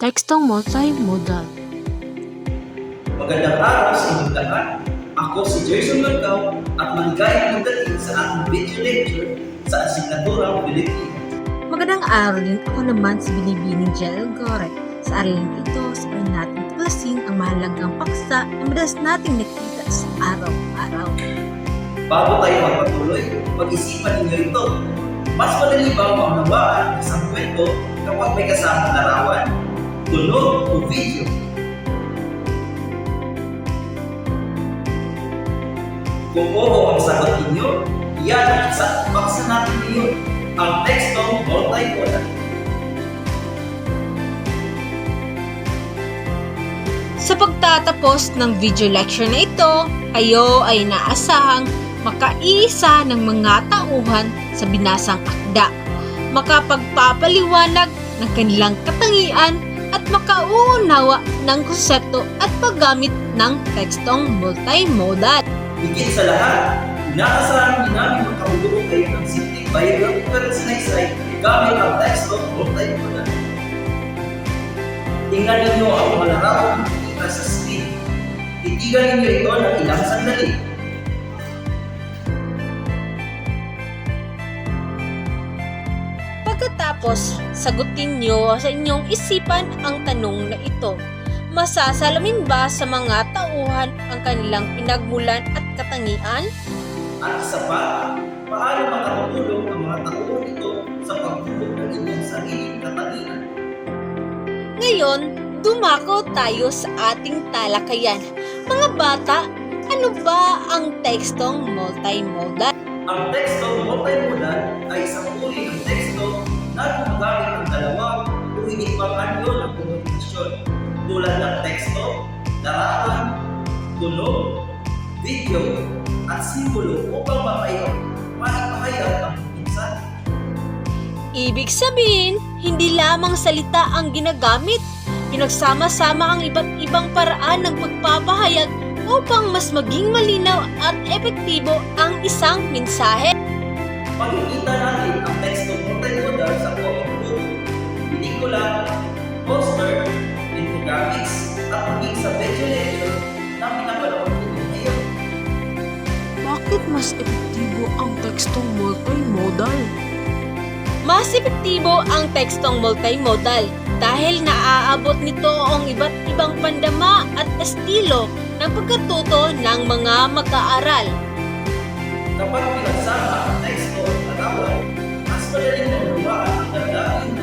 tekstong multimodal. Magandang araw sa inyong lahat. Ako si Jason Mercao at maligayang pagdating sa ating video lecture sa asignaturang Pilipino. Magandang araw din, ako naman si Binibining Jel Gore. Sa araling ito, sabay natin tuklasin ang mahalagang paksa na madalas nating nakita sa araw-araw. Bago tayo magpatuloy, pag-isipan ninyo ito. Mas madali bang maunawaan ang isang kwento kapag may kasamang larawan, tunog o video? Kung oo ang sagot ninyo, yan ang isa paksa natin ngayon, ang tekstong multimodal. Sa pagtatapos ng video lecture na ito, kayo ay naasahang makaisa ng mga tauhan sa binasang akda, makapagpapaliwanag ng kanilang katangian at makauunawa ng konsepto at paggamit ng tekstong multimodal. Higit sa lahat, inaasahan din namin makabuluhan kayo ng simpleng biographical sinaysay gamit ang tekstong multimodal. Tingnan ninyo ang mga larawang nakikita sa screen. Titigan ninyo ito ng ilang sandali. Pagkatapos, sagutin nyo sa inyong isipan ang tanong na ito. Masasalamin ba sa mga tauhan ang kanilang pinagmulan at katangian? At isa pa, paano makatutulong ang mga tauhan ito sa pagtulong ng inyong sariling katangian? Ngayon, dumako tayo sa ating talakayan. Mga bata, ano ba ang tekstong multimodal? Ang tekstong multimodal ay isang uri ng teksto na gumagamit ng dalawang o higit pang anyo ng komunikasyon tulad ng teksto, larawan, tunog, video, at simbolo upang maipahayag ang mensahe. Ibig sabihin, hindi lamang salita ang ginagamit, pinagsama-sama ang iba't ibang paraan ng pagpapahayag upang mas maging malinaw at epektibo ang isang mensahe. Makikita natin ang tekstong multimodal sa comic book, pelikula, poster, infographics, at maging sa video lecture na pinapanood ninyo ngayon. Bakit mas epektibo ang tekstong multimodal? Mas epektibo ang tekstong multimodal dahil naaabot nito ang iba't ibang pandama at estilo ng pagkatuto ng mga mag-aaral. Kapag pinagsama ang teksto at larawan, mas madaling maunawaan ang damdamin,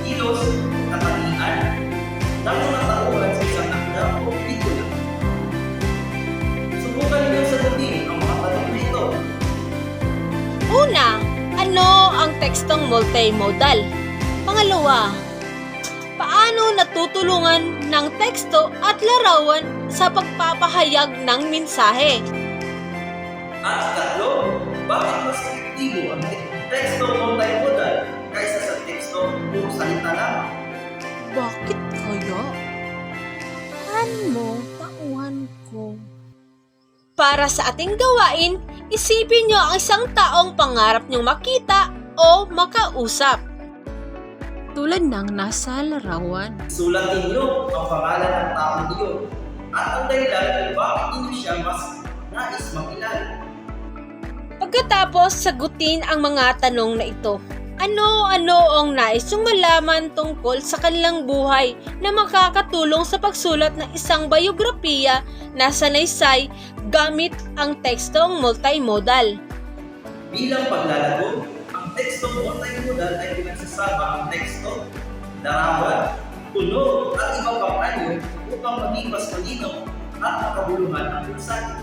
kilos, katangian ng mga tauhan sa isang akda o pelikula. Subukan niyo sagutin ang mga tanong na ito. Una, ano ang tekstong multimodal? Pangalawa, paano natutulungan ng teksto at larawan sa pagpapahayag ng mensahe? At ikatlo, bakit mas epektibo ang teksto multimodal kaysa sa teksto puro salita lamang? Bakit kaya? Ano, tauhan ko? Para sa ating gawain, isipin nyo ang isang taong pangarap nyong makita o makausap. Tulad ng nasa larawan. Sulatin niyo ang pangalan ng taong iyon at ang dahilan kung bakit ninyo siya mas nais makilala. Pagkatapos sagutin ang mga tanong na ito, ano-ano ang nais nyong malaman tungkol sa kanilang buhay na makakatulong sa pagsulat ng isang biografiya na sanaysay gamit ang tekstong multimodal. Bilang paglalago, ang tekstong multimodal ay pinagsasama ang teksto, larawan, tunog at iba pang anyo upang maging mas malinaw at makabuluhan ang mensahe.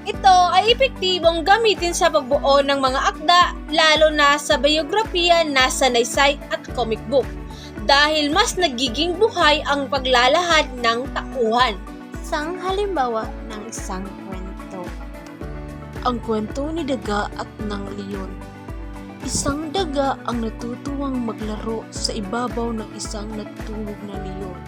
Ito ay epektibong gamitin sa pagbuo ng mga akda, lalo na sa biografiya na sanaysay at comic book, dahil mas nagiging buhay ang paglalahad ng tauhan. Isang halimbawa ng isang kwento. Ang kwento ni Daga at ng Leon. Isang daga ang natutuwang maglaro sa ibabaw ng isang natutulog na leon.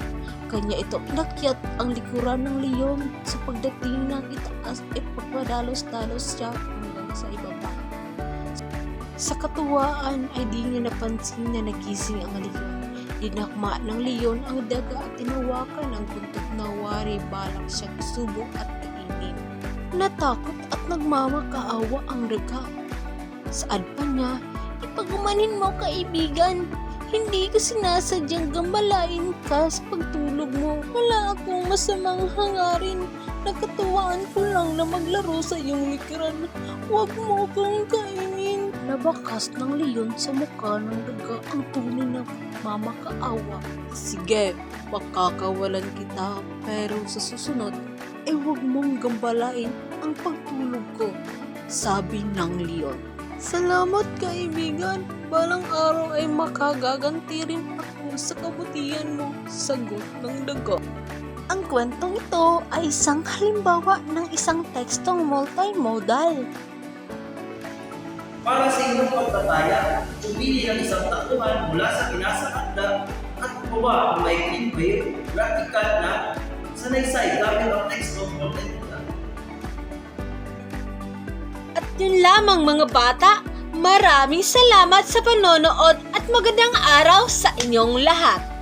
Kanya ito inakyat ang likuran ng leon sa pagdating ng itaas ay pagpadalos-dalos siya hanggang sa ibaba. Sa katuwaan ay di niya napansin na nagising ang leon. Dinakma ng leon ang daga at tinawakan ang buntot na wari balak siyang subo at kainin. Natakot at nagmamakaawa ang daga. Saan pa niya? Ipagumanin mo, kaibigan. Hindi ko sinasadyang gambalain ka sa pagtulog mo. Wala akong masamang hangarin. Nakatuwaan ko lang na maglaro sa iyong likiran. Huwag mo akong kainin. Nabakas ng leon sa mukha ng daga ang tunay na mamakaawa. Sige, makakawalan kita, pero sa susunod ay huwag mong gambalain ang pagtulog ko, sabi ng leon. Salamat, kaibigan. Balang araw ay makagaganti rin ako sa kabutihan mo, sagot ng daga. Ang kwentong ito ay isang halimbawa ng isang tekstong multimodal. Para sa inyong pagtataya, pumili ng isang takbuhan mula sa pinasang akda at gumawa ng maikling biographical na sanaysay gamit ang teksto multimodal. At yun lamang mga bata, maraming salamat sa panonood at magandang araw sa inyong lahat.